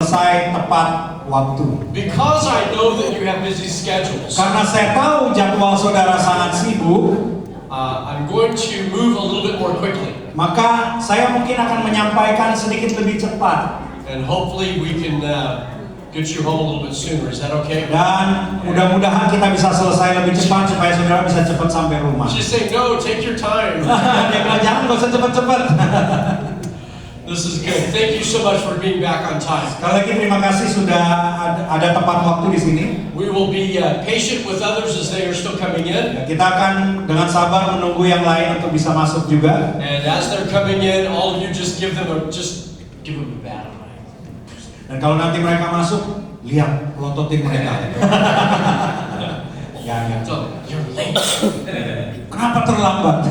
selesai tepat waktu. Because I know that you have busy schedules, Karena saya tahu jadwal saudara sangat sibuk, I'm going to move a little bit more quickly. maka saya mungkin akan menyampaikan sedikit lebih cepat. And hopefully we can get you home a little bit sooner. Is that okay? Dan mudah-mudahan kita bisa selesai lebih cepat supaya saudara bisa cepat sampai rumah. She's saying, no, take your time. Dia bilang jangan, gak usah cepat-cepat. This is good. Thank you so much for being back on time. Sekali lagi terima kasih sudah ada tepat waktu di sini. We will be patient with others as they are still coming in. Kita akan dengan sabar menunggu yang lain untuk bisa masuk juga. And as they're coming in, all of you just give them a bat. Dan kalau nanti mereka masuk, lihat lototin mereka. Ya. So, you're late. Kenapa terlambat?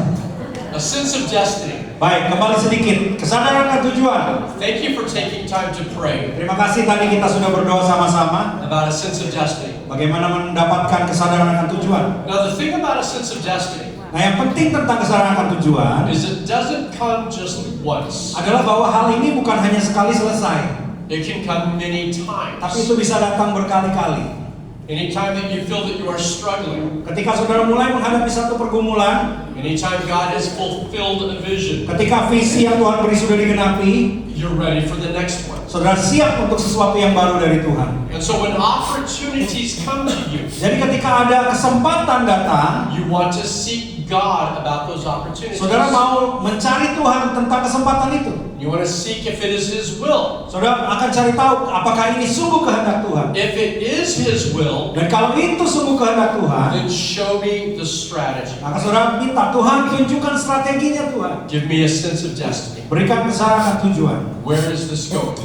A sense of destiny. Baik, kembali sedikit. Kesadaran dan tujuan. Thank you for taking time to pray Terima kasih tadi kita sudah berdoa sama-sama. about a sense of destiny. Bagaimana mendapatkan kesadaran akan tujuan. Now, the thing about a sense of destiny Nah, yang penting tentang kesadaran akan tujuan is it doesn't come just once. adalah bahwa hal ini bukan hanya sekali selesai, It can come many tapi times. itu bisa datang berkali-kali. Anytime that you feel that you are struggling, Ketika saudara mulai menghadapi satu pergumulan, anytime God has fulfilled a vision, ketika visi yang Tuhan beri sudah digenapi, you're ready for the next one. saudara siap untuk sesuatu yang baru dari Tuhan. And so when opportunities come to you, Jadi ketika ada kesempatan datang, you want to seek God about those opportunities. saudara mau mencari Tuhan tentang kesempatan itu. You want to seek if it is His will. Saudara akan cari tahu apakah ini sungguh kehendak Tuhan. If it is His will, Dan kalau itu sungguh kehendak Tuhan, then show me the strategy. maka saudara minta Tuhan tunjukkan strateginya Tuhan. Give me a sense of destiny. Berikan kesadaran tujuan. Where is this going?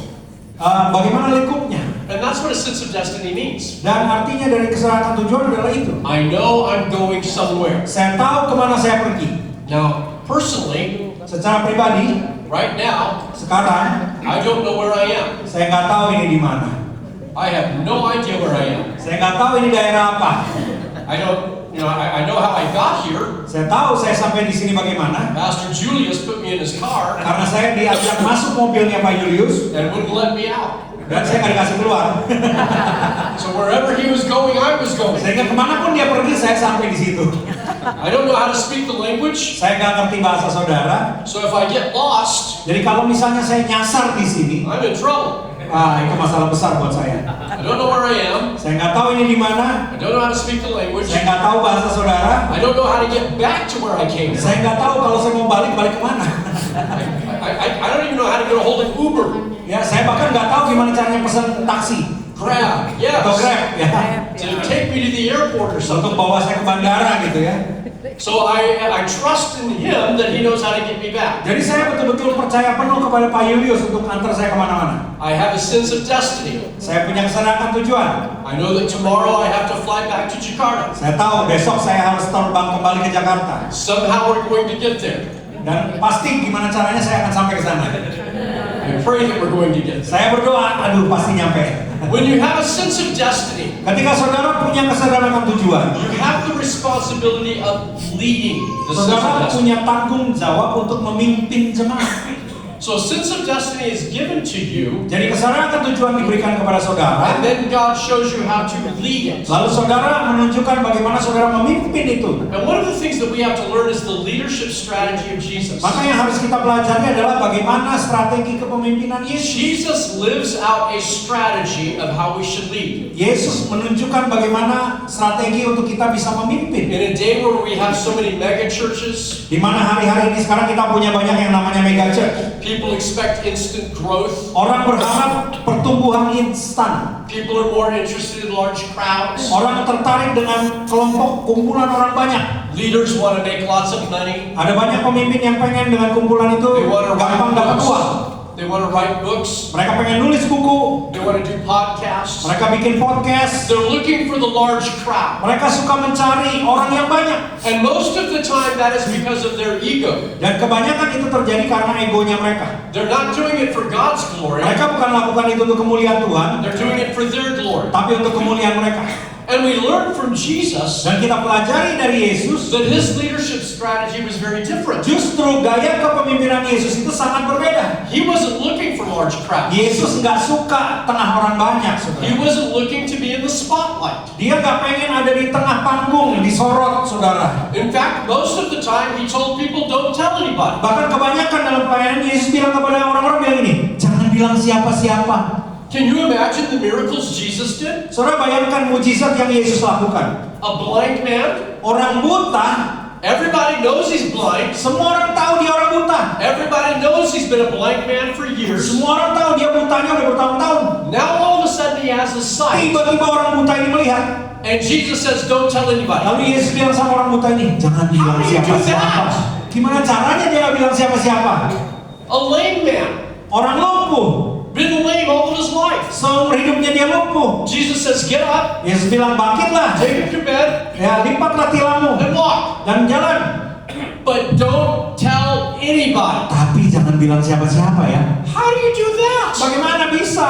Bagaimana lingkupnya? And that's what a sense of destiny means. Dan artinya dari kesadaran tujuan adalah itu. I know I'm going somewhere. Saya tahu kemana saya pergi. Now, personally, Secara pribadi, right now, sekarang I don't know where I am. saya nggak tahu ini di mana. I have no idea where I am. Saya nggak tahu ini daerah apa. I don't, I know how I got here. Saya tahu saya sampai di sini bagaimana. Pastor Julius put me in his car Karena saya diajak masuk mobilnya Pak Julius and wouldn't let me out. dan saya nggak dikasih keluar. So wherever he was going, I was going. Sehingga kemanapun dia pergi, saya sampai di situ. I don't know how to speak the language. Saya nggak ngerti bahasa saudara. So if I get lost, Jadi kalau misalnya saya nyasar di sini, I'm in trouble. itu masalah besar buat saya. I don't know where I am. Saya nggak tahu ini di mana. I don't know how to speak the language. Saya nggak tahu bahasa saudara. I don't know how to get back to where I came from. Saya nggak tahu kalau saya mau balik kemana. I don't even know how to get a hold of Uber. Ya, saya bahkan nggak tahu gimana caranya pesan taksi Grab, atau yes. Grab ya, To take me to the airport or untuk something. bawa saya ke bandara gitu ya. So I trust in him that he knows how to get me back. Jadi saya betul-betul percaya penuh kepada Pak Julius untuk antar saya kemana-mana. I have a sense of destiny. Saya punya kesadaran tujuan. I know that tomorrow I have to fly back to Jakarta. Saya tahu besok saya harus terbang kembali ke Jakarta. Somehow we're going to get there. Dan pasti gimana caranya saya akan sampai ke sana. I pray that we're going to get there. Saya berdoa, pasti nyampe. When you have a sense of destiny, Ketika saudara punya kesadaran akan tujuan, you have the responsibility of leading the sense of saudara destiny. punya tanggung jawab untuk memimpin jemaat. So a sense of destiny is given to you, Jadi kesadaran akan tujuan diberikan kepada saudara, and then God shows you how to lead it. lalu saudara menunjukkan bagaimana saudara memimpin itu. And one of the things that we have to learn is the leadership strategy of Jesus. Maka yang harus kita pelajari adalah bagaimana strategi kepemimpinan Yesus. Jesus lives out a strategy of how we should lead. Yesus menunjukkan bagaimana strategi untuk kita bisa memimpin. In a day where we have so many mega churches, Di mana hari-hari ini sekarang kita punya banyak yang namanya mega church. people expect instant growth. Orang berharap pertumbuhan instan. People are more interested in large crowds. Orang tertarik dengan kelompok kumpulan orang banyak. Leaders want to make lots of money. Ada banyak pemimpin yang pengen dengan kumpulan itu They want to gampang write dapat books. uang. They want to write books. Mereka pengen nulis buku. They want to do podcasts. Mereka bikin podcast. They're looking for the large crowd. Mereka suka mencari orang yang banyak. And most of the time that is because of their ego. Dan kebanyakan itu terjadi karena egonya mereka. They're not doing it for God's glory. Mereka bukan lakukan itu untuk kemuliaan Tuhan, They're doing it for their glory. tapi untuk kemuliaan mereka. And we learn from Jesus Dan kita pelajari dari Yesus, that his leadership strategy was very different. justru gaya kepemimpinan Yesus itu sangat berbeda. He wasn't looking for large crowds. Yesus nggak suka tengah orang banyak, saudara. He wasn't looking to be in the spotlight. Dia nggak pengen ada di tengah panggung, disorot, saudara. In fact, most of the time he told people, don't tell anybody. Bahkan kebanyakan dalam pelayanan Yesus bilang kepada orang-orang bilang ini, jangan bilang siapa-siapa. Can you imagine the miracles Jesus did? Saudara bayangkan mujizat yang Yesus lakukan. A blind man, Orang buta, everybody knows he's blind. semua orang tahu dia orang buta. Everybody knows he's been a blind man for years. Semua orang tahu dia butanya udah bertahun-tahun. Now all of a sudden he has his sight. Tiba-tiba orang buta ini melihat. And Jesus says, don't tell anybody. Lalu Yesus bilang sama orang buta ini, jangan bilang do you do siapa-siapa. that? Gimana caranya dia nggak bilang siapa-siapa? A lame man, Orang lumpuh, been lame all of his life. seumur hidupnya dia lumpuh. Jesus says, get up, Yesus bilang bangkitlah, take up your bed, ya lipatlah tilammu and walk. dan jalan. But don't tell anybody. Tapi jangan bilang siapa-siapa ya. How do you do that? Bagaimana bisa?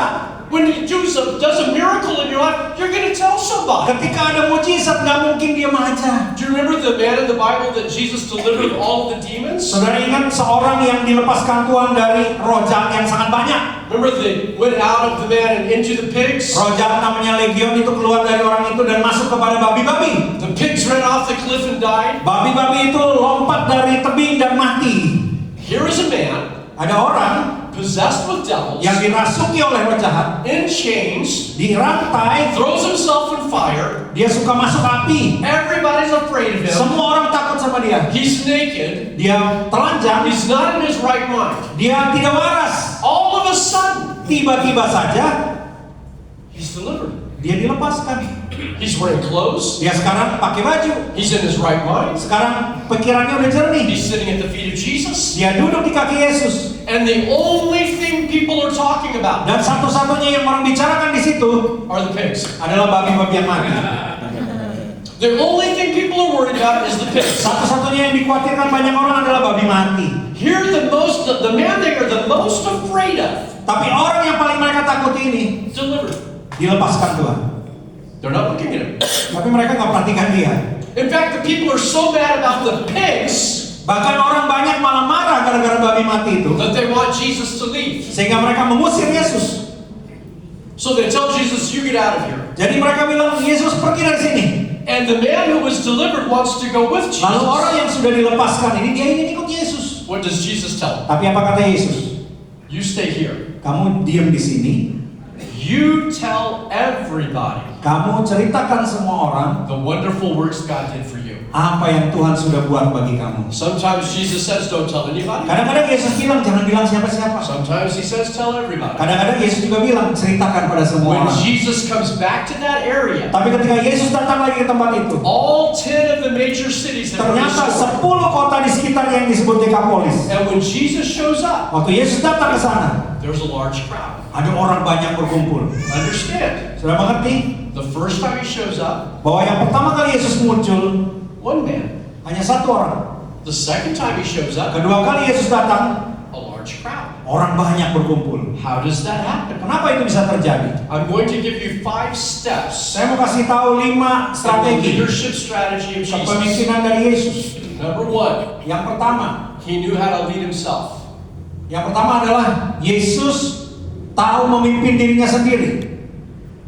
When he does a miracle in your life, you're going to tell somebody. Ketika ada mujizat nggak mungkin diam aja. Do you remember the man in the Bible that Jesus delivered all of the demons? Saudara ingat seorang yang dilepaskan Tuhan dari roh jahat yang sangat banyak. Remember they went out of the man and into the pigs? Roh jahat namanya legion itu keluar dari orang itu dan masuk kepada babi-babi. The pigs ran off the cliff and died. Babi-babi itu lompat dari tebing dan mati. Here is a man Ada orang possessed with devils, yang dirasuki oleh roh jahat, in chains, dirantai, throws himself in fire. dia suka masuk api. Everybody's afraid of him. Semua orang takut sama dia. He's naked. Dia telanjang, He's not in his right mind. dia tidak waras. All of a sudden, Tiba-tiba saja he's delivered. dia dilepaskan. He's wearing clothes. Dia sekarang pakai baju. He's in his right mind. Sekarang pikirannya udah jernih. He's sitting at the feet of Jesus. Dia duduk di kaki Yesus. And the only thing people are talking about Dan satu-satunya yang orang bicarakan di situ are the pigs. adalah babi-babi yang mati. The only thing people are worried about is the pigs. Satu-satunya yang dikhawatirkan banyak orang adalah babi mati. Here, the man they are the most afraid of, Tapi orang yang paling mereka takut ini delivered. dilepaskan Tuhan. They're not looking at him. Tapi mereka nggak perhatikan dia. In fact, the people are so mad about the pigs Bahkan orang banyak malah marah gara-gara babi mati itu, that they want Jesus to leave. sehingga mereka mengusir Yesus. So they tell Jesus, you get out of here. Jadi mereka bilang, Yesus pergi dari sini. And the man who was delivered wants to go with Lalu orang Jesus. yang sudah dilepaskan ini, dia ingin ikut Yesus. What does Jesus tell him? Tapi apa kata Yesus? You stay here. Kamu diam di sini. You tell everybody Kamu ceritakan semua orang the wonderful works God did for you. apa yang Tuhan sudah buat bagi kamu. Sometimes Jesus says, don't tell anybody. Kadang-kadang Yesus bilang, jangan bilang siapa-siapa. Sometimes he says, tell everybody. Kadang-kadang Yesus juga bilang, ceritakan pada semua When orang. Jesus comes back to that area, Tapi ketika Yesus datang lagi ke tempat itu, all 10 of the major cities have been ternyata restored. 10 kota di sekitar yang disebut Dekapolis. And when Jesus shows up, Waktu Yesus datang ke sana, there's a large crowd. ada orang banyak berkumpul. Understand, Sudah mengerti the first time he shows up, bahwa yang pertama kali Yesus muncul one man. hanya satu orang. The second time he shows up, Kedua kali Yesus datang, a large crowd. orang banyak berkumpul. How does that happen? Kenapa itu bisa terjadi? I'm going to give you 5 steps Saya mau kasih tahu 5 in the strategi leadership strategy of Jesus. kepemimpinan dari Yesus. Number 1, Yang pertama, he knew how to lead himself. Yang pertama adalah Yesus tahu memimpin dirinya sendiri.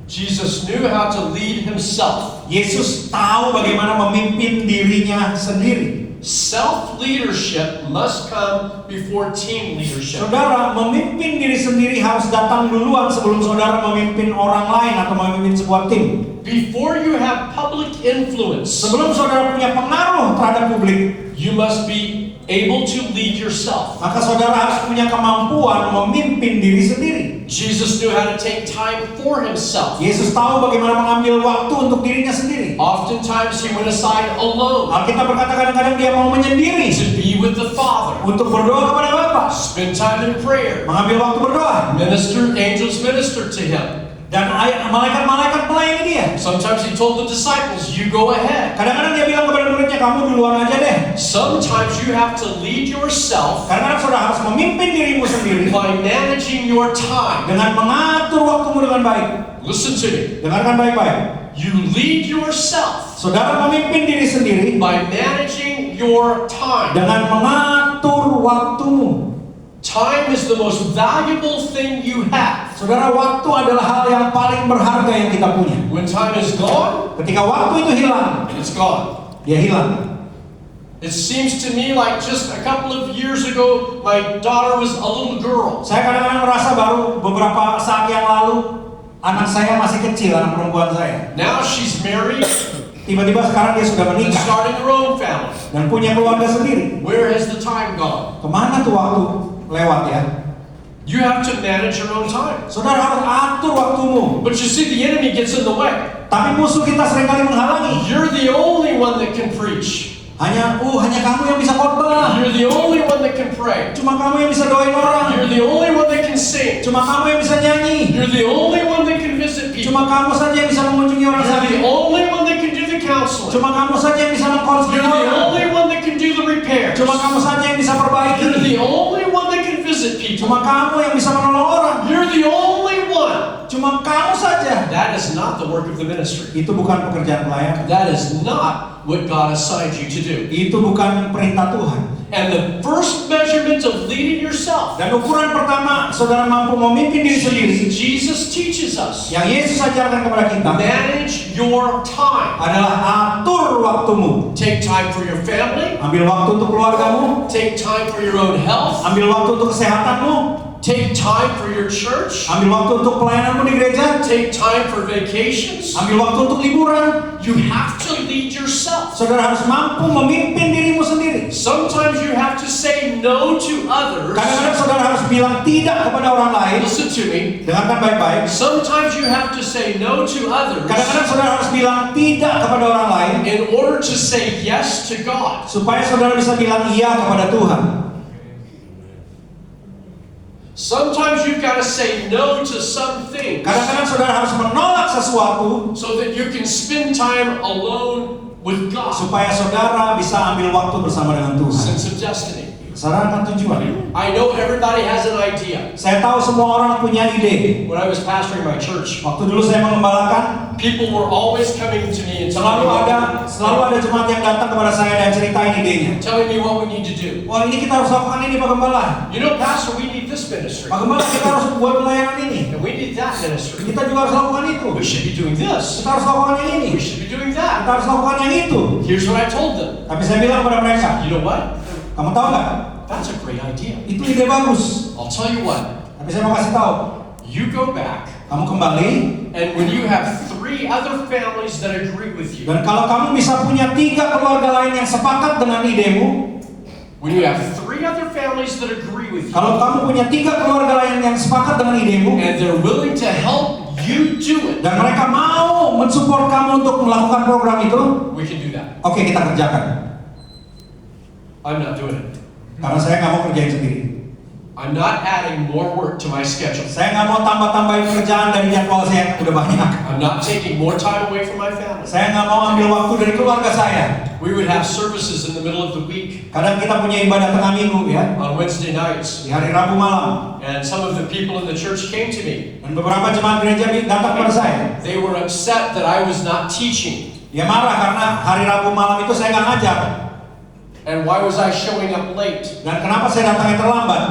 Jesus knew how to lead himself. Yesus tahu bagaimana memimpin dirinya sendiri. Self-leadership must come before team leadership. Saudara, memimpin diri sendiri harus datang duluan sebelum saudara memimpin orang lain atau memimpin sebuah tim. Before you have public influence, Sebelum saudara punya pengaruh terhadap publik, you must be able to lead yourself. maka saudara harus punya kemampuan memimpin diri sendiri. Jesus knew how to take time for himself. Yesus tahu bagaimana mengambil waktu untuk dirinya sendiri. Oftentimes he went aside alone Alkitab berkata kadang-kadang dia mau menyendiri to be with the Father, untuk berdoa kepada Bapa, spend time in prayer. mengambil waktu berdoa. Angels minister to him. Dan malaikat-malaikat melayani dia. Sometimes he told the disciples, you go ahead. Kadang-kadang dia bilang kepada muridnya, kamu duluan aja deh. Sometimes you have to lead yourself Kadang-kadang saudara harus memimpin dirimu sendiri by managing your time. dengan mengatur waktumu dengan baik. Listen to me. Dengarkan baik-baik. You lead yourself Saudara memimpin diri sendiri by managing your time. dengan mengatur waktumu. Time is the most valuable thing you have. Saudara, waktu adalah hal yang paling berharga yang kita punya. When time is gone, Ketika waktu itu hilang, it's gone. dia hilang. It seems to me like just a couple of years ago, my daughter was a little girl. Saya kadang-kadang merasa baru beberapa saat yang lalu anak saya masih kecil, anak perempuan saya. Now she's married Tiba-tiba sekarang dia sudah and menikah starting her own family. dan punya keluarga sendiri. Where has the time gone? Kemana tuh waktu lewat ya? You have to manage your own time. Saudara harus atur waktumu. But you see, the enemy gets in the way. Tapi musuh kita seringkali menghalangi. You're the only one that can preach. Hanya kamu yang bisa khotbah. You're the only one that can pray. Cuma kamu yang bisa doain orang. You're the only one that can sing. Cuma kamu yang bisa nyanyi. You're the only one that can visit people. Cuma kamu saja yang bisa mengunjungi orang You're the sakit. only one that can do the counseling. Cuma kamu saja yang bisa mengkonseling You're the orang. only one that can do the repairs. Cuma kamu saja yang bisa You're perbaiki. the only one that can visit people. Cuma kamu yang bisa menolong orang. You're the only one. Cuma kamu saja. That is not the work of the ministry. Itu bukan pekerjaan pelayan. That is not what God assigned you to do. Itu bukan perintah Tuhan. And the first measurement of leading yourself, Dan ukuran pertama saudara mampu memimpin diri sendiri Jesus teaches us, yang Yesus ajarkan kepada kita manage your time. adalah atur waktumu. Take time for your family. Ambil waktu untuk keluargamu, Take time for your own health. ambil waktu untuk kesehatanmu, Take time for your church. ambil waktu untuk pelayananmu di gereja, Take time for vacations. ambil waktu untuk liburan. You have to lead yourself. Saudara harus mampu memimpin dirimu sendiri. Sometimes you have to say no to others. Kadang-kadang saudara harus bilang tidak kepada orang lain. Listen to me. Dengarkan baik-baik. Sometimes you have to say no to others Kadang-kadang saudara harus bilang tidak kepada orang lain in order to say yes to God. supaya saudara bisa bilang iya kepada Tuhan. Sometimes you've got to say no to some things Kadang-kadang saudara harus menolak sesuatu so that you can spend time alone with God. supaya saudara bisa ambil waktu bersama dengan Tuhan. Sense of destiny. Kesadaran tujuan. I know everybody has an idea. Saya tahu semua orang punya ide. When I was pastoring my church, Waktu dulu saya mengembalakan, people were always coming to me and selalu ada jemaat yang datang kepada saya dan ceritain idenya. telling me what we need to do. Wah, ini kita harus lakukan ini Pak Gembala. You know, Pastor, we need this ministry. Pak Gembala, kita harus buat pelayanan ini. And we need that ministry. Kita juga harus lakukan itu. We should be doing this. Kita harus lakukan yang ini. We should be doing Kita that. harus lakukan yang itu. Here's what I told them. Tapi saya bilang kepada mereka, You know what? kamu tahu nggak? That's a great idea. Itu ide bagus. I'll tell you what. Tapi saya mau kasih tahu, You go back, kamu kembali and when you have 3 other families that agree with you, dan kalau kamu bisa punya 3 keluarga lain yang sepakat dengan idemu, when you have 3 other families that agree with you, kalau kamu punya 3 keluarga lain yang sepakat dengan idemu, and they're willing to help you do it, dan mereka mau mensupport kamu untuk melakukan program itu, we can do that. oke, kita kerjakan. I'm not doing it. Karena saya nggak mau kerjain sendiri. I'm not adding more work to my schedule. Saya nggak mau tambah-tambahin kerjaan dari jadwal saya yang udah banyak. I'm not taking more time away from my family. Saya nggak mau ambil waktu dari keluarga saya. We would have services in the middle of the week Kadang kita punya ibadah tengah minggu ya, on Wednesday nights, di hari Rabu malam. and some of the people in the church came to me. Dan beberapa jemaat gereja datang kepada saya. They were upset that I was not teaching. Dia marah karena hari Rabu malam itu saya nggak ngajar. And why was I showing up late? Dan kenapa saya datangnya terlambat?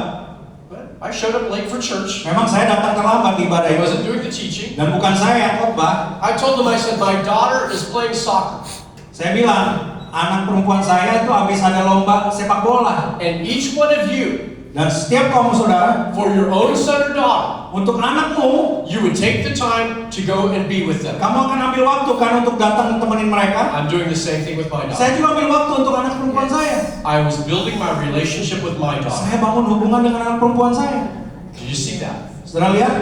But I showed up late for church. Memang saya datang terlambat di ibadah I itu. wasn't doing the teaching. Dan bukan saya yang khotbah. I told them, I said, my daughter is playing soccer. Saya bilang, anak perempuan saya itu habis ada lomba sepak bola. And each one of you, Dan setiap kamu saudara, for your own son or daughter, untuk anakmu, you would take the time to go and be with them. kamu akan ambil waktu kan untuk datang temenin mereka. I'm doing the same thing with my daughter. Saya juga ambil waktu untuk anak perempuan saya. I was building my relationship with my daughter. Saya bangun hubungan dengan anak perempuan saya. Do you see that? Saudara lihat?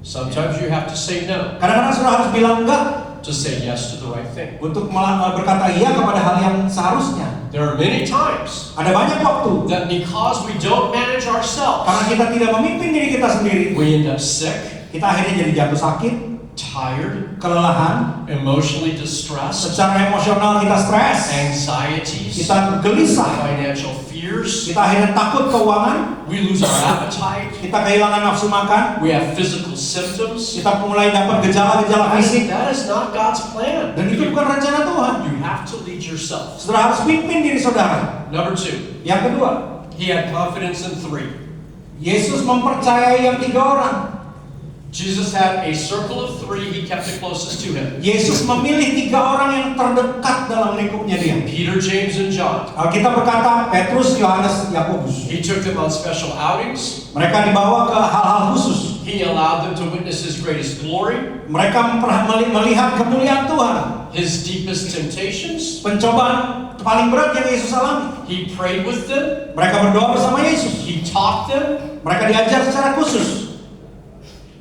Sometimes you have to say no Kadang-kadang saudara harus bilang enggak to say yes to the right thing. untuk berkata iya kepada hal yang seharusnya. There are many times Ada banyak waktu that because we don't manage ourselves, karena kita tidak memimpin diri kita sendiri, we end up sick, Kita akhirnya jadi jatuh sakit, tired, kelelahan, emotionally distressed, secara emosional kita stres, anxieties, kita gelisah, financial fears. kita akhirnya takut keuangan, We lose our appetite. kita kehilangan nafsu makan, We have physical symptoms. kita mulai dapat gejala-gejala fisik, That is not God's plan. dan itu bukan rencana Tuhan. You have to lead yourself. Saudara harus pimpin diri saudara. Number 2, Yang kedua, he had confidence in 3. Yesus mempercayai yang 3 orang. Jesus had a circle of 3. He kept the closest to him. Yesus memilih 3 orang yang terdekat dalam lingkupnya dia. Peter, James, and John. Alkitab berkata Petrus, Yohanes, Yakobus. He took them on special outings. Mereka dibawa ke hal-hal khusus. He allowed them to witness his greatest glory, Mereka melihat kemuliaan Tuhan. his deepest temptations. Pencobaan paling berat yang Yesus alami. He prayed with them. Mereka berdoa bersama Yesus. He taught them. Mereka diajar secara khusus.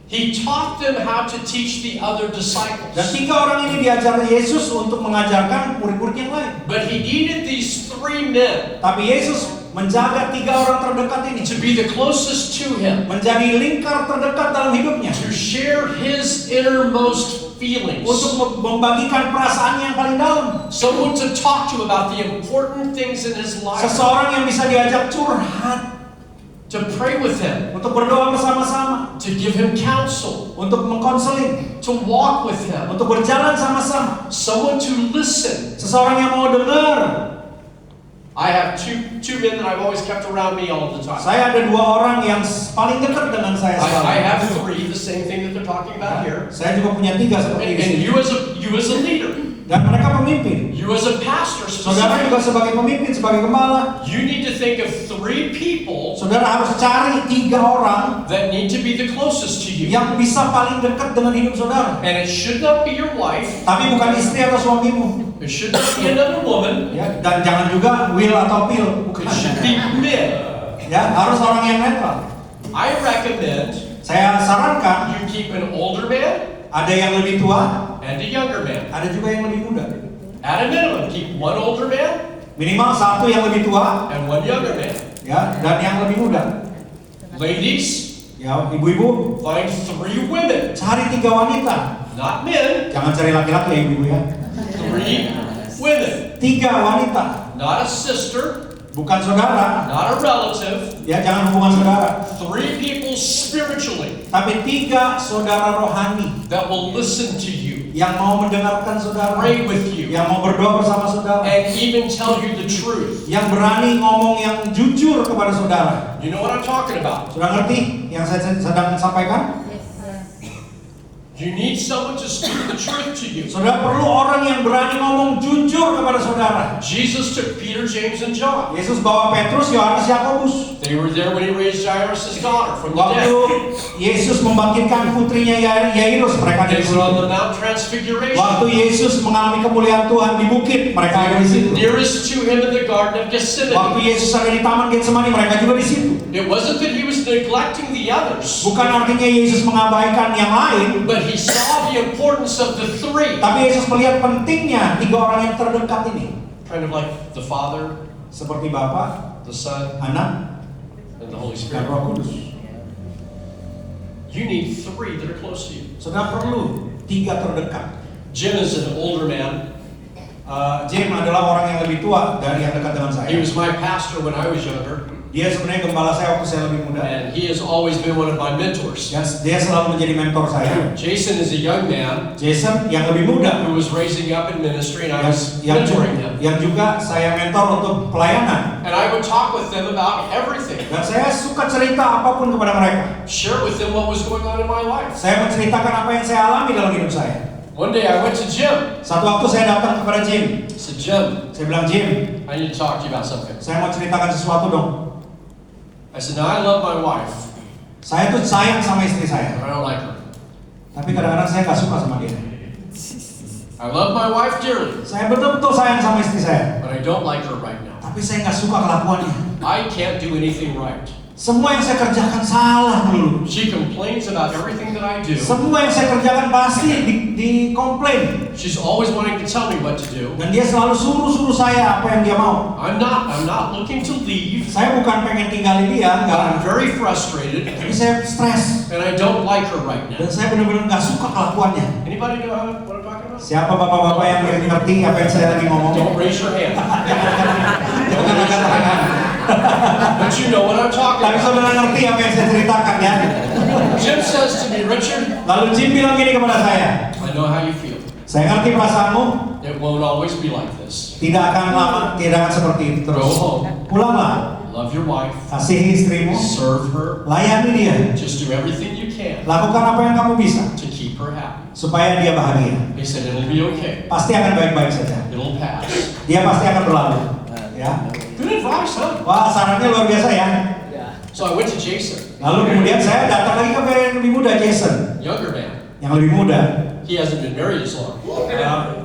He taught them how to teach the other Dan disciples. 3 orang ini diajar Yesus untuk mengajarkan murid-murid yang lain. But he needed these 3 men Tapi Yesus menjaga 3 orang terdekat ini. to be the closest to him, Menjadi lingkar terdekat dalam hidupnya. to share his innermost feelings. Untuk membagikan perasaannya yang paling dalam. Someone to talk to about the important things in his life. Seseorang yang bisa diajak curhat. To pray with him. Untuk berdoa bersama-sama. To give him counsel. Untuk mengkonseling. To walk with him. Untuk berjalan sama-sama. Someone to listen. Seseorang yang mau dengar. I have two men that I've always kept around me all the time. Saya ada 2 orang yang paling dekat dengan saya I selalu. have 3, the same thing that they're talking about here. Saya juga punya 3 seperti And ini. you as a leader, Dan mereka pemimpin. you as a pastor, Saudara juga sebagai pemimpin, sebagai gembala. you need to think of 3 people Saudara harus cari 3 orang that need to be the closest to you. yang bisa paling dekat dengan hidup saudara. And it should not be your wife. Tapi bukan istri atau suamimu. It should not be another woman. Ya, dan jangan juga Will atau Phil. Bukan. It should be men. Ya, harus orang yang netral. I recommend Saya sarankan you keep an older man ada yang lebih tua, and a younger man. ada juga yang lebih muda. At a minimum, keep one older man Minimal 1 yang lebih tua, and one younger man. ya, dan yang lebih muda. Ladies, Ya, ibu-ibu, find 3 women, cari 3 wanita. not men, Jangan cari laki-laki ya ibu-ibu ya. 3 women, 3 wanita, not a sister, bukan saudara. not a relative, Ya, jangan hubungan saudara. 3 people spiritually Tapi 3 saudara rohani that will listen to you, yang mau mendengarkan saudara, pray with you, yang mau berdoa bersama saudara, and even tell you the truth. yang berani ngomong yang jujur kepada saudara. You know what I'm talking about? Sudah ngerti yang saya sedang sampaikan? You need someone to speak the truth to you. Saudara perlu orang yang berani ngomong jujur kepada saudara. Jesus took Peter, James, and John. Yesus bawa Petrus, Yohanes, Yakobus. They were there when he raised Jairus' daughter from the Waktu dead. Yesus membangkitkan putrinya Yairus, mereka ada They di were on situ. the Mount Transfiguration. Waktu Yesus mengalami kemuliaan Tuhan di bukit, mereka ada di situ. Nearest to him in the Garden of Waktu Gethsemane. Yesus ada di Taman Getsemani, mereka juga di situ. It wasn't that he was neglecting the others, Bukan artinya Yesus mengabaikan yang lain, but he saw the importance of the 3. tapi Yesus melihat pentingnya 3 orang yang terdekat ini. Kind of like the Father, Seperti Bapa, the Son, Anak, and the Holy dan Spirit. Roh Kudus. You need 3 that are close to you. Saudara perlu 3 terdekat. Jim is an older man. Jim adalah orang yang lebih tua dari yang dekat dengan saya. He was my pastor when I was younger, Dia sebenarnya gembala saya waktu saya lebih muda. and he has always been one of my mentors. Dia selalu menjadi mentor saya. Jason is a young man Jason yang lebih muda, who was raising up in ministry, and I was yang mentoring him. juga saya mentor untuk pelayanan. And I would talk with them about everything, Dan saya suka cerita apapun kepada mereka. share with them what was going on in my life. Saya menceritakan apa yang saya alami dalam hidup saya. One day I went to Jim. Satu waktu saya datang kepada Jim. I said, Jim, Saya bilang, Jim, I need to talk to you about something. saya mau ceritakan sesuatu dong. I said, now I love my wife, Saya tuh sayang sama istri saya. but I don't like her. Tapi kadang-kadang saya nggak suka sama dia. I love my wife dearly, Saya betul-betul sayang sama istri saya. but I don't like her right now. Tapi saya nggak suka kelakuannya. I can't do anything right. Semua yang saya kerjakan salah dulu. She complains about everything that I do. Semua yang saya kerjakan pasti dikomplain. She's always wanting to tell me what to do. Dan dia selalu suruh saya apa yang dia mau. I'm not looking to leave. Saya bukan pengen tinggalin dia, But I'm enggak. very frustrated, Tapi saya stres. and I don't like her right Dan now. saya benar-benar nggak suka kelakuannya. Anybody know what I'm talking about? Siapa bapak-bapak yang ngerti apa yang saya lagi ngomong? Don't raise your hand. Jangan angkat tangan. But you know what I'm talking Tapi about. saudara ngerti apa yang saya ceritakan ya. Jim says to me, Richard, Lalu Jim bilang gini kepada saya. I know how you feel. Saya ngerti perasaanmu. It won't always be like this. Tidak akan lama, tidak akan seperti itu Go terus. home. Pulanglah. Love your wife. Kasihi istrimu. Serve her. Layani dia. Just do everything you can Lakukan apa yang kamu bisa to keep her happy. supaya dia bahagia. He said it'll be okay. Pasti akan baik-baik saja. It'll pass. Dia pasti akan berlalu. Ya. Good advice, huh? Wah, sarannya luar biasa ya. So I went to Jason, Lalu kemudian saya datang lagi ke yang lebih muda, Jason, younger man. yang lebih muda. He hasn't been married as long.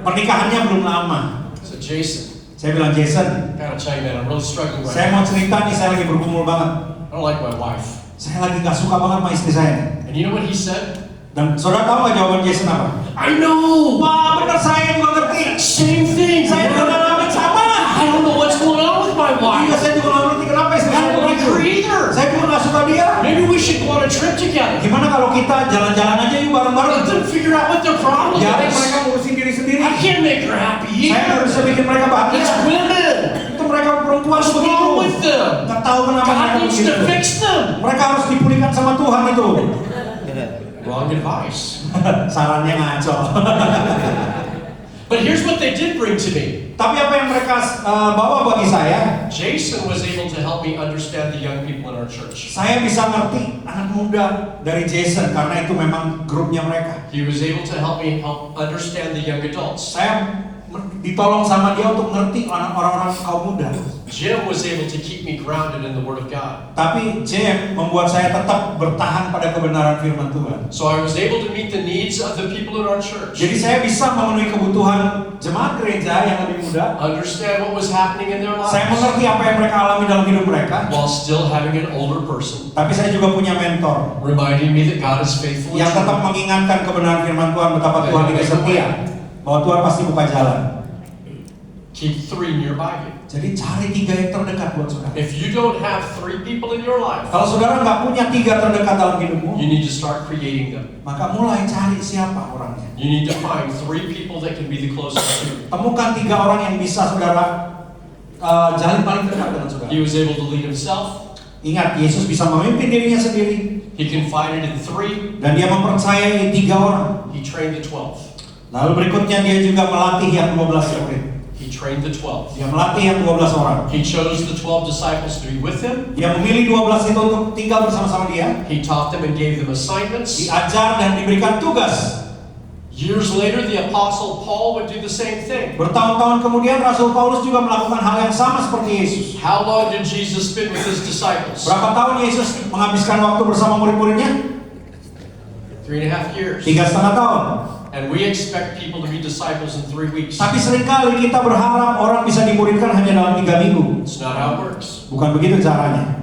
Pernikahannya belum lama. So Jason, Saya bilang, Jason, gotta tell you, man, I'm really struggling right saya now. mau cerita nih, saya lagi bergumul banget. I don't like my wife. Saya lagi gak suka banget sama istri saya. And you know what he said? Dan saudara tahu gak jawaban Jason apa? I know. Wah, bener, saya juga ngerti. Same thing. Saya juga ngalamin sama. I don't know what's going on with my Iya, wife. saya juga gak ngerti kenapa istri I saya don't like begitu. her either. Saya juga gak suka dia. Maybe we should go on a trip together. Gimana kalau kita jalan-jalan aja yuk bareng-bareng? Let them figure out what their problem Biarin is. mereka ngurusin diri sendiri. I can't make her happy Saya either. gak bisa bikin mereka bahagia. It's women. Itu mereka perempuan What's begitu. wrong with them? Gak tahu kenapa God mereka needs begitu. to fix them. Mereka harus dipulihkan sama Tuhan itu. Wrong advice. Sarannya ngaco. But here's what they did bring to me. Tapi apa yang mereka bawa bagi saya, Jason was able to help me understand the young people in our church. saya bisa ngerti anak muda dari Jason karena itu memang grupnya mereka. He was able to help me understand the young adults. Saya ditolong sama dia untuk ngerti orang-orang kaum muda. Jim was able to keep me grounded in the Word of God. Tapi Jim membuat saya tetap bertahan pada kebenaran firman Tuhan. So I was able to meet the needs of the people in our church. Jadi saya bisa memenuhi kebutuhan jemaat gereja yang lebih muda. Understand what was happening in their Saya lives. mengerti apa yang mereka alami dalam hidup mereka. While still having an older person Tapi saya juga punya mentor reminding me that God is faithful and yang tetap true. mengingatkan kebenaran firman Tuhan betapa Tuhan itu setia, bahwa Tuhan pasti buka jalan. Keep 3 nearby you. Jadi cari 3 yang terdekat buat saudara. If you don't have 3 people in your life, Kalau saudara nggak punya 3 terdekat dalam hidupmu, you need to start creating them. maka mulai cari siapa orangnya. You need to find 3 people that can be the closest to you. Temukan 3 orang yang bisa saudara jalin paling dekat dengan saudara. He was able to lead himself. Ingat, Yesus bisa memimpin dirinya sendiri He confided in 3. dan dia mempercayai 3 orang. He trained the 12. Lalu berikutnya dia juga melatih yang 12 murid. He trained the 12. Dia melatih yang 12 orang. He chose the 12 disciples to be with him. Dia memilih 12 itu untuk tinggal bersama-sama dia. He taught them and gave them assignments. Diajar dan diberikan tugas. Years later, the Apostle Paul would do the same thing. Bertahun-tahun kemudian Rasul Paulus juga melakukan hal yang sama seperti Yesus. How long did Jesus spend with his disciples? Berapa tahun Yesus menghabiskan waktu bersama murid-muridnya? 3.5 years. 3,5 tahun. And we expect people to be disciples in 3 weeks. Tapi seringkali kita berharap orang bisa dimuridkan hanya dalam 3 minggu. It's not how it works. Bukan begitu caranya.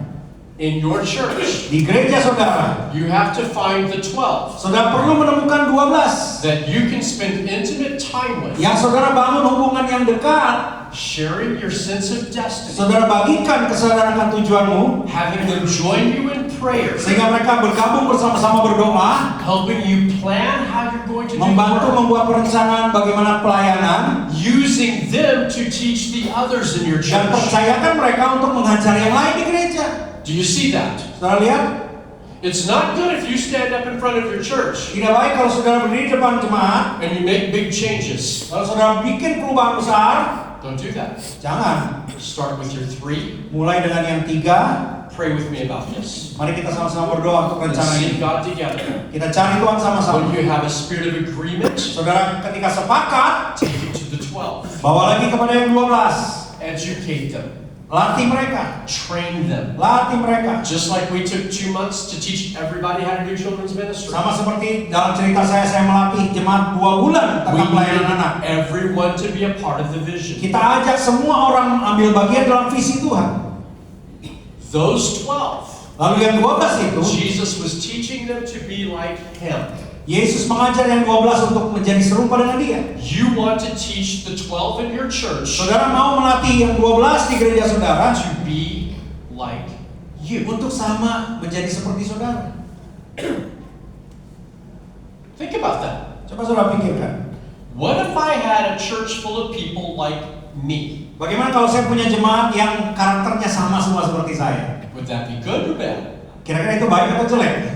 In your church, Di gereja saudara, you have to find the 12 saudara perlu menemukan 12 that you can spend intimate time with, yang saudara bangun hubungan yang dekat. sharing your sense of destiny, Saudara bagikan kesadaran akan tujuanmu, having them join you in prayer, sehingga mereka bergabung bersama-sama berdoa, helping you plan how you're going to do membantu work, membuat perencanaan bagaimana pelayanan, using them to teach the others in your dan church. percayakan mereka untuk mengajar yang lain di gereja. Do you see that? Saudara lihat, It's not good if you stand up in front of your church tidak baik kalau saudara berdiri di depan jemaat, and you make big changes. kalau saudara bikin perubahan besar, Don't do that. jangan. Start with your 3. Mulai dengan yang 3, Pray with me about this. mari kita sama-sama berdoa untuk Let's rencana seek ini. God together. Kita cari Tuhan sama-sama. When you have a spirit of agreement, Saudara ketika sepakat, take it to the 12. bawa lagi kepada yang 12. Educate them. Latih mereka, Train them. latih mereka. Just like we took 2 months to teach everybody how to do children's ministry. Sama seperti dalam cerita saya melatih jemaat 2 bulan We tentang pelayanan anak. need everyone to be a part of the vision. Kita ajak semua orang ambil bagian dalam visi Tuhan. Those 12 Lalu yang 12 itu, Jesus was teaching them to be like Him. Yesus mengajar yang 12 untuk menjadi serupa dengan Dia. You want to teach the 12 in your church Saudara mau melatih yang 12 di gereja saudara to be like you. untuk sama menjadi seperti saudara. Think about that. Coba saudara pikirkan. What if I had a church full of people like me? Bagaimana kalau saya punya jemaat yang karakternya sama semua seperti saya? Would that be good or bad? Kira-kira itu baik atau jelek?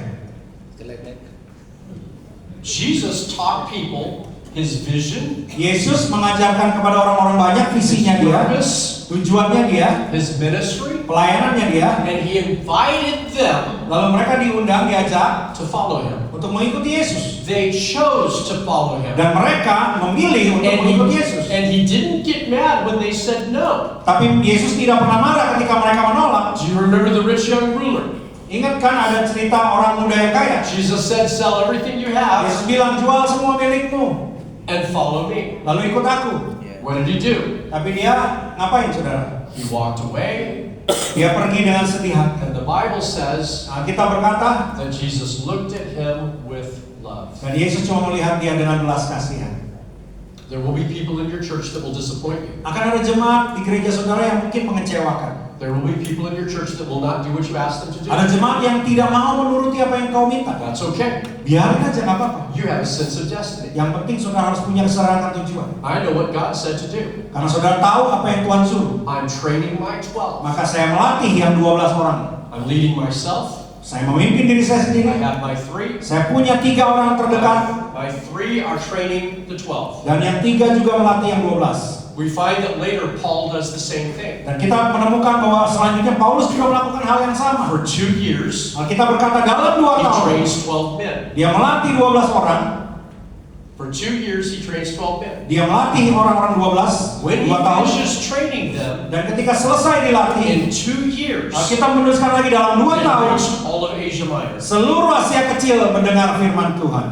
Jesus taught people His vision, Yesus mengajarkan kepada orang-orang banyak His visinya Dia, purpose, tujuannya Dia, His ministry, pelayanannya Dia, and He invited them lalu mereka diundang, diajak to follow Him. untuk mengikuti Yesus. They chose to follow Him. Dan mereka memilih untuk mengikuti Yesus. And He didn't get mad when they said no. Tapi Yesus tidak pernah marah ketika mereka menolak. Do you remember the rich young ruler? Ingat kan ada cerita orang muda yang kaya? Jesus said, sell everything you have Yesus bilang, jual semua milikmu, and follow me. lalu ikut aku. What did He do? Tapi dia ngapain saudara? He walked away, Dia pergi dengan sedih hati. and the Bible says Nah, kita berkata, that Jesus looked at him with love. dan Yesus cuma melihat dia dengan belas kasihan. There will be people in your church that will disappoint you. Akan ada jemaat di gereja saudara yang mungkin mengecewakan. There will be people in your church that will not do what you ask them to do. Ada jemaat yang tidak mau menuruti apa yang kau minta. That's okay. Biarin aja, nggak apa-apa. You have a sense of destiny. Yang penting saudara harus punya kesadaran tujuan. I know what God said to do. Karena saudara tahu apa yang Tuhan suruh. I'm training my 12. Maka saya melatih yang 12 orang. I'm leading myself. Saya memimpin diri saya I sendiri. have my 3. Saya punya 3 orang terdekat. My 3 are training the 12. Dan yang 3 juga melatih yang 12. We find that later Paul does the same thing. Dan kita menemukan bahwa selanjutnya Paulus juga melakukan hal yang sama. For 2 years, Kita berkata dalam 2 he tahun trains 12 men. dia melatih 12 orang. For 2 years, he trains 12 men. Dia melatih orang-orang 12 When he 2 tahun. finishes training them, Dan ketika selesai dilatih, in 2 years, kita menuliskan lagi dalam 2 they tahun reached all of Asia Minor. seluruh Asia kecil mendengar firman Tuhan.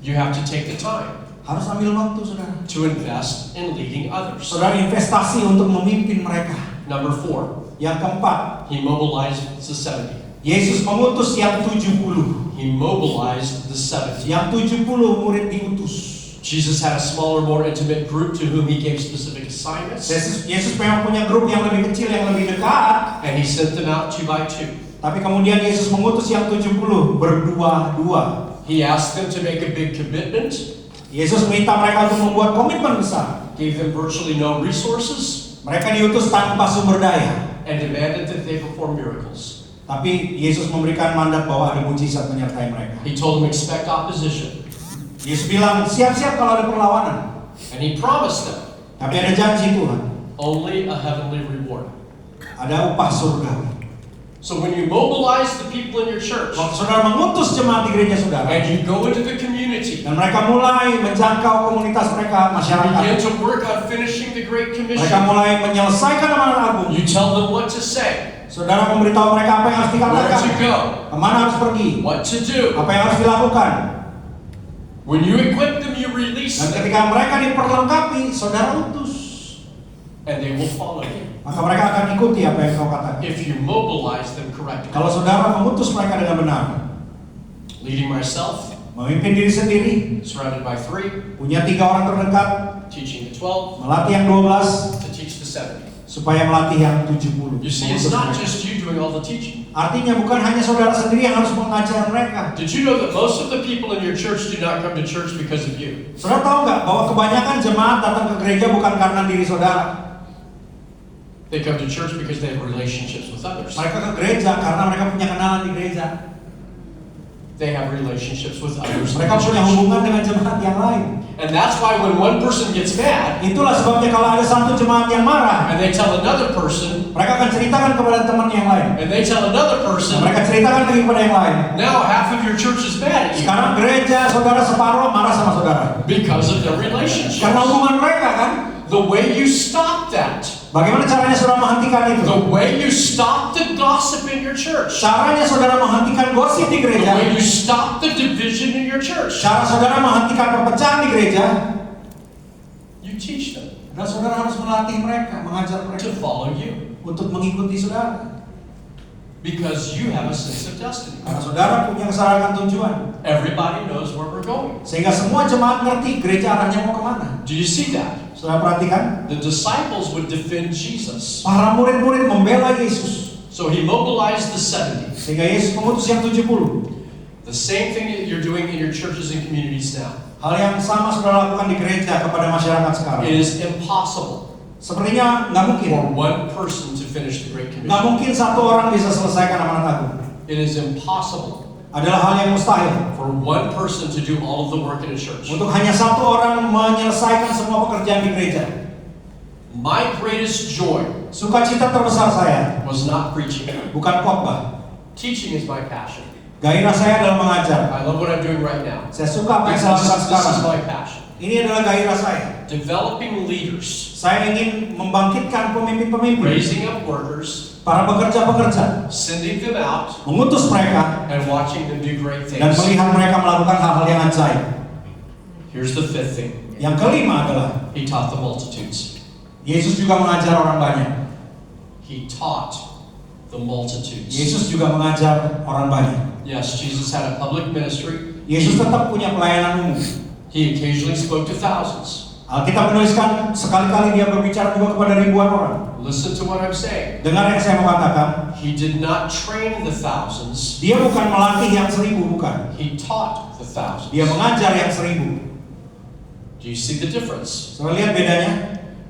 You have to take the time Harus ambil waktu saudara. to invest in leading others. Saudara investasi untuk memimpin mereka. Number 4, Yang keempat, he mobilized the 70. Yesus mengutus yang 70. He mobilized the 70. Yang 70 murid diutus. Jesus had a smaller, more intimate group to whom he gave specific assignments, Yesus memang punya grup yang lebih kecil, yang lebih dekat. and he sent them out 2 by 2. Tapi kemudian Yesus mengutus yang 70 berdua-dua. He asked them to make a big commitment, Yesus minta mereka untuk membuat komitmen besar. gave them virtually no resources, Mereka diutus tanpa sumber daya. and demanded that they perform miracles. Tapi Yesus memberikan mandat bahwa ada mujizat menyertai mereka. He told them expect opposition, Yesus bilang, siap-siap kalau ada perlawanan. and he promised them Tapi ada janji Tuhan. only a heavenly reward. Ada upah surgawi. So when you mobilize the people in your church, Waktu saudara mengutus jemaat di gereja saudara, and you go into the community, dan mereka mulai menjangkau komunitas mereka, begin masyarakat. to work on finishing the Great Mereka Commission, mulai menyelesaikan amanat agung. you tell them what to say, Saudara memberitahu mereka apa yang harus where dikatakan, to go, kemana harus pergi, what to do. apa yang harus dilakukan. When you equip them, you release Dan them, ketika mereka diperlengkapi, saudara utus. and they will follow you. Maka mereka akan ikuti apa yang kau katakan. If you mobilize them correctly. Kalau saudara mengutus mereka dengan benar, Leading myself, memimpin diri sendiri, surrounded by 3, punya 3 orang terdekat, teaching the 12, melatih yang 12, to teach the 70. supaya melatih yang 70. You see, it's not just you doing all the teaching. Artinya bukan hanya saudara sendiri yang harus mengajar mereka. Did you know that most of the people in your church do not come to church because of you? Saudara tahu nggak bahwa kebanyakan jemaat datang ke gereja bukan karena diri saudara. They come to church because they have relationships with others. Mereka ke gereja karena mereka punya kenalan di gereja. They have relationships with others. in Mereka the punya church. hubungan dengan jemaat yang lain. And that's why when one person gets mad, Itulah sebabnya kalau ada satu jemaat yang marah, and they tell another person, mereka akan ceritakan kepada teman yang lain. and they tell another Dan person, mereka ceritakan lagi kepada yang lain. now half of your church is mad at you Sekarang gereja saudara separuh marah sama saudara. because of their relationships. Karena hubungan mereka kan. The way you stop that, Bagaimana caranya saudara menghentikan itu? the way you stop the gossip in your church, Caranya saudara menghentikan gosip di the way gereja. you stop the division in your church, Cara saudara menghentikan perpecahan di gereja. you teach them Dan saudara harus melatih mereka, mengajar mereka to follow you. untuk mengikuti saudara. Because you have a sense of destiny. Karena saudara punya kesadaran tujuan. Everybody knows where we're going. Sehingga semua jemaat ngerti gereja arahnya mau kemana. Do you see that? Saudara perhatikan, The disciples would defend Jesus. para murid-murid membela Yesus. So he mobilized the 70. Sehingga Yesus mengutus yang 70. The same thing that you're doing in your churches and communities now. Hal yang sama saudara lakukan di gereja kepada masyarakat sekarang. It is impossible Sepertinya nggak mungkin. for one person to finish the Great Nggak Commission. mungkin satu orang bisa selesaikan amanat agung. It is impossible Adalah hal yang mustahil. for one person to do all of the work in a church. Untuk hanya satu orang menyelesaikan semua pekerjaan di gereja. My greatest joy Sukacita terbesar saya was not preaching. bukan khotbah. Teaching is my passion. Gairah saya adalah mengajar. I love what I'm doing right now. Saya suka apa yang This saya lakukan is sekarang. my passion. Ini adalah gairah saya. Developing leaders, Saya ingin membangkitkan pemimpin-pemimpin, raising up workers, para pekerja-pekerja, sending them out, mengutus mereka and watching them do great dan things. melihat mereka melakukan hal-hal yang ajaib. Here's the fifth thing. Yang kelima adalah He taught the multitudes. Yesus juga mengajar orang banyak. He taught the multitudes. Yesus juga mengajar orang banyak. Yes, Jesus had a public ministry. Yesus tetap punya pelayanan umum. He occasionally spoke to thousands. Alkitab menuliskan sekali-kali dia berbicara juga kepada ribuan orang. Listen to what I'm saying. Dengar yang saya mau katakan. He did not train the thousands. Dia bukan melatih yang 1000, bukan. He taught the thousands. Dia mengajar yang 1000. Do you see the difference? Saudara lihat bedanya?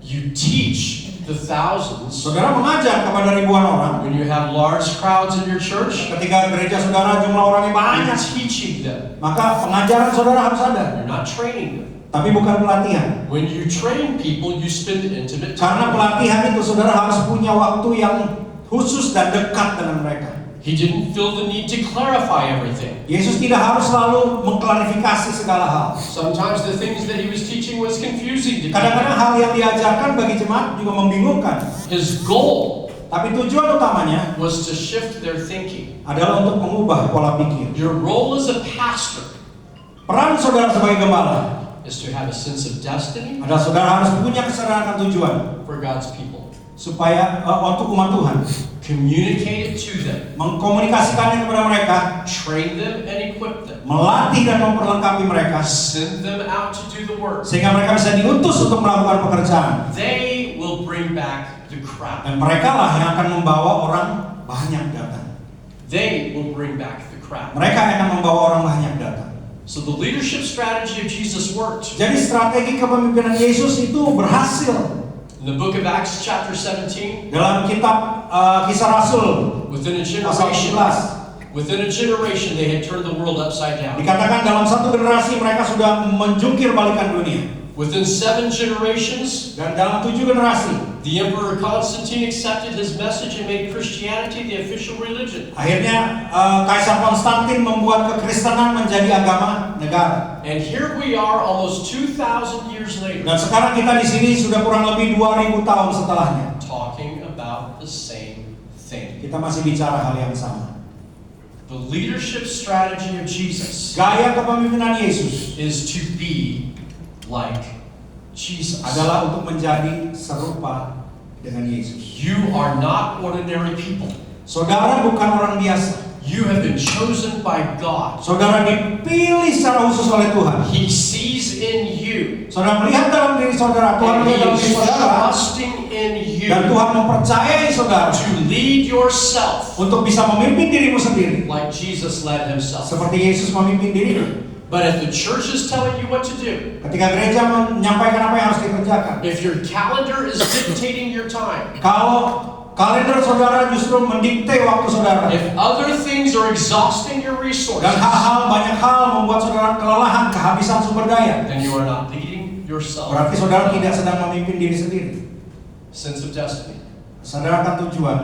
You teach the thousands Saudara mengajar kepada ribuan orang. when you have large crowds in your church. Ketika gereja saudara jumlah orangnya You're banyak, teaching them. maka pengajaran saudara harus ada. You're not training them. Tapi bukan pelatihan. When you train people, you spend intimate Karena time. pelatihan itu saudara harus punya waktu yang khusus dan dekat dengan mereka. He didn't feel the need to clarify everything. Yesus tidak harus selalu mengklarifikasi segala hal. Sometimes the things that he was teaching was confusing to Kadang-kadang people. hal yang diajarkan bagi jemaat juga membingungkan. His goal Tapi tujuan utamanya was to shift their thinking. adalah untuk mengubah pola pikir. Your role as a pastor Peran saudara sebagai gembala is to have a sense of destiny adalah saudara harus punya kesadaran akan tujuan for God's people. supaya untuk umat Tuhan, Communicate it to them. mengkomunikasikannya kepada mereka, Train them and equip them. melatih dan memperlengkapi mereka Send them out to do the work. sehingga mereka bisa diutus untuk melakukan pekerjaan. They will bring back the crowd. Dan mereka lah yang akan membawa orang banyak datang. They will bring back the crowd. Mereka yang akan membawa orang banyak datang. So the leadership strategy of Jesus worked. Jadi strategi kepemimpinan Yesus itu berhasil. In the book of Acts chapter 17, Dalam kitab Kisah Rasul within a pasal generation, 11 within a generation they had turned the world upside down. dikatakan dalam satu generasi mereka sudah menjungkir balikan dunia. Within 7 generations, Dan dalam 7 generasi the Emperor Constantine accepted his message and made Christianity the official religion. akhirnya Kaisar Konstantin membuat kekristenan menjadi agama negara. And here we are almost 2,000 years later, Dan sekarang kita di sini sudah kurang lebih 2000 tahun setelahnya. talking about the same thing. Kita masih bicara hal yang sama. The leadership strategy of Jesus Gaya kepemimpinan Yesus is to be like Jesus. adalah untuk menjadi serupa dengan Yesus. You are not ordinary people. Saudara bukan orang biasa. You have been chosen by God. Saudara dipilih secara khusus oleh Tuhan. He sees in you. Saudara melihat dalam diri saudara, And Tuhan melihat He dalam diri is saudara, trusting in you dan Tuhan mempercayai saudara to lead yourself untuk bisa memimpin dirimu sendiri, like Jesus led himself. seperti Yesus memimpin dirinya. But if the church is telling you what to do, Ketika gereja menyampaikan apa yang harus dikerjakan, if your calendar is dictating your time, kalau kalender saudara justru mendikte waktu saudara, if other things are exhausting your dan resources, banyak hal membuat saudara kelelahan, kehabisan sumber daya, then you are not leading yourself. berarti saudara tidak sedang memimpin diri sendiri. Sense of destiny. Saudara akan tujuan,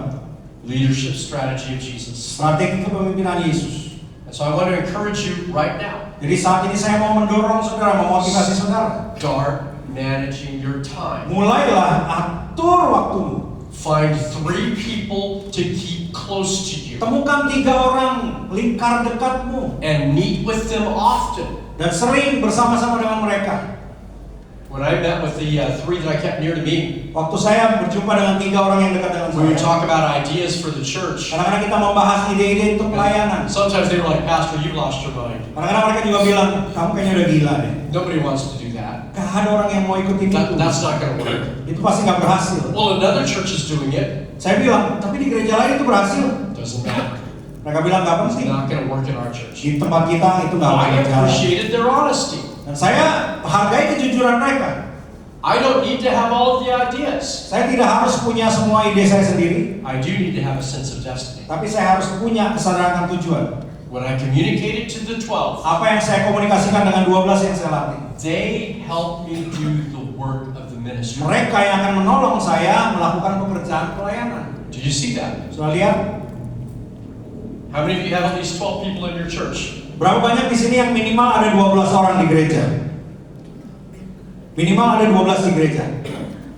Leadership strategy of Jesus. strategi kepemimpinan Yesus. And so I want to encourage you right now, Jadi saat ini saya mau mendorong saudara, memotivasi saudara. start managing your time. Mulailah atur waktumu. Find 3 people to keep close to you Temukan 3 orang lingkar dekatmu and meet with them often. dan sering bersama-sama dengan mereka. When I met with the three that I kept near to me, Waktu saya berjumpa dengan 3 orang yang dekat dengan we would saya, talk about ideas for the church. kadang-kadang kita membahas ide-ide untuk pelayanan. Sometimes they were like, Pastor, you lost your mind. Kadang-kadang mereka juga bilang, kamu kayaknya udah gila deh. Nobody wants to do that. Gak ada orang yang mau ikutin itu. That's not going to work. Itu pasti gak berhasil. Well, another church is doing it. Saya bilang, tapi di gereja lain itu berhasil. Doesn't matter. Mereka bilang gak It's penting. not going to work in our church. Di tempat kita itu gak I akan berjalan. appreciated their honesty. Dan saya hargai kejujuran mereka. I don't need to have all of the ideas. Saya tidak harus punya semua ide saya sendiri, I do need to have a sense of destiny. tapi saya harus punya kesadaran tujuan. When I communicated to the 12, Apa yang saya komunikasikan dengan 12 yang saya latih. they helped me do the work of the ministry. Mereka yang akan menolong saya melakukan pekerjaan pelayanan. Do you see that? Sudah lihat? How many of you have at least 12 people in your church? Berapa banyak di sini yang minimal ada 12 orang di gereja? Minimal ada 12 di gereja.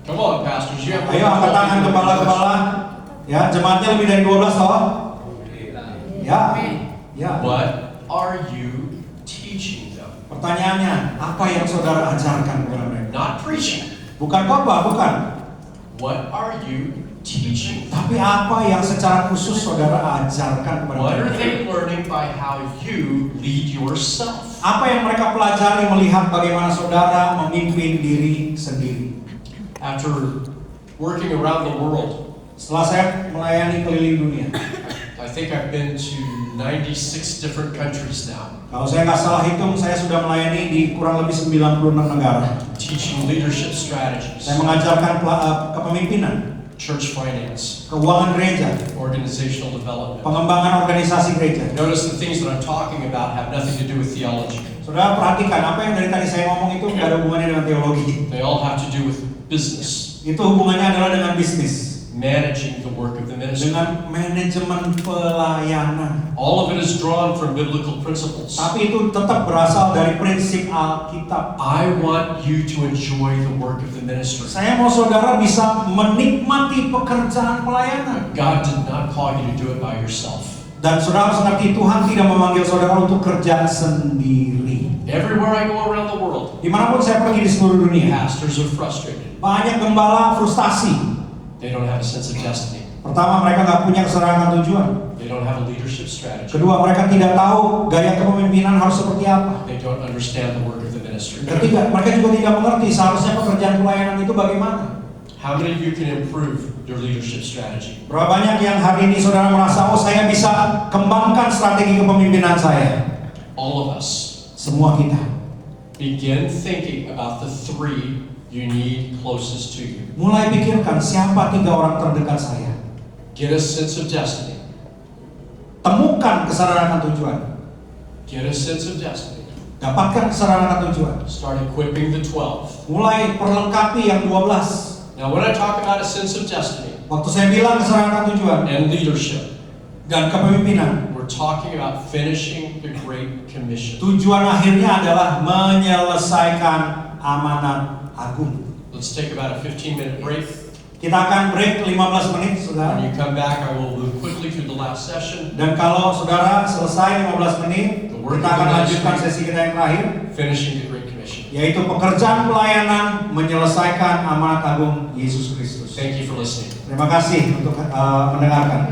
Come on, pastors. You have Ayo angkat tangan kepala-kepala. Ya, jemaatnya lebih dari 12 toh? Ya. Ya. What are you teaching them? Pertanyaannya, apa yang saudara ajarkan kepada mereka? Not preaching. Bukan khotbah, bukan. What are you teaching? Tapi apa yang secara khusus saudara ajarkan kepada What are mereka? they learning by how you lead yourself? Apa yang mereka pelajari melihat bagaimana saudara memimpin diri sendiri? After working around the world, Setelah saya melayani keliling dunia, I think I've been to 96 different countries now, kalau saya nggak salah hitung, saya sudah melayani di kurang lebih 96 negara. teaching leadership strategies, Saya mengajarkan kepemimpinan, church finance, keuangan gereja, organizational development. pengembangan organisasi gereja. Notice the things that I'm talking about have nothing to do with theology. Saudara perhatikan, apa yang dari tadi saya ngomong itu nggak ada hubungannya dengan teologi. They all have to do with business, Itu hubungannya adalah dengan bisnis, managing the work of the ministry. dengan manajemen pelayanan. All of it is drawn from biblical principles. Tapi itu tetap berasal dari prinsip Alkitab. I want you to enjoy the work of the ministry. Saya mau saudara bisa menikmati pekerjaan pelayanan. God did not call you to do it by yourself. Dan saudara harus ngerti, Tuhan tidak memanggil saudara untuk kerja sendiri. Everywhere I go around the world, Dimanapun saya pergi di seluruh dunia, pastors are frustrated. banyak gembala frustasi. They don't have a sense of destiny. Pertama, mereka nggak punya kesadaran tujuan. They don't have a leadership strategy. Kedua, mereka tidak tahu gaya kepemimpinan harus seperti apa. They don't understand the work of the ministry. Ketiga, mereka juga tidak mengerti seharusnya pekerjaan pelayanan itu bagaimana. How many of you can improve your leadership strategy? Berapa banyak yang hari ini saudara merasa, oh saya bisa kembangkan strategi kepemimpinan saya? All of us. Semua kita. Begin thinking about the three you need closest to you. Mulai pikirkan siapa 3 orang terdekat saya. Get a sense of destiny. Temukan kesadaran tujuan. Get a sense of destiny. Dapatkan kesadaran tujuan. Start equipping the 12. Mulai perlengkapi yang 12. Now, when I talk about a sense of destiny Waktu saya bilang kesadaran tujuan and leadership, dan kepemimpinan, we're talking about finishing the Great Commission. tujuan akhirnya adalah menyelesaikan amanat agung. Let's take about a 15-minute break. Kita akan break 15 menit, saudara. When you come back, I will move quickly through the last session, Dan kalau saudara selesai 15 menit, kita akan lanjutkan sesi kita yang terakhir, finishing the Great Commission. yaitu pekerjaan pelayanan menyelesaikan amanat agung Yesus Kristus. Thank you for listening. Terima kasih untuk mendengarkan.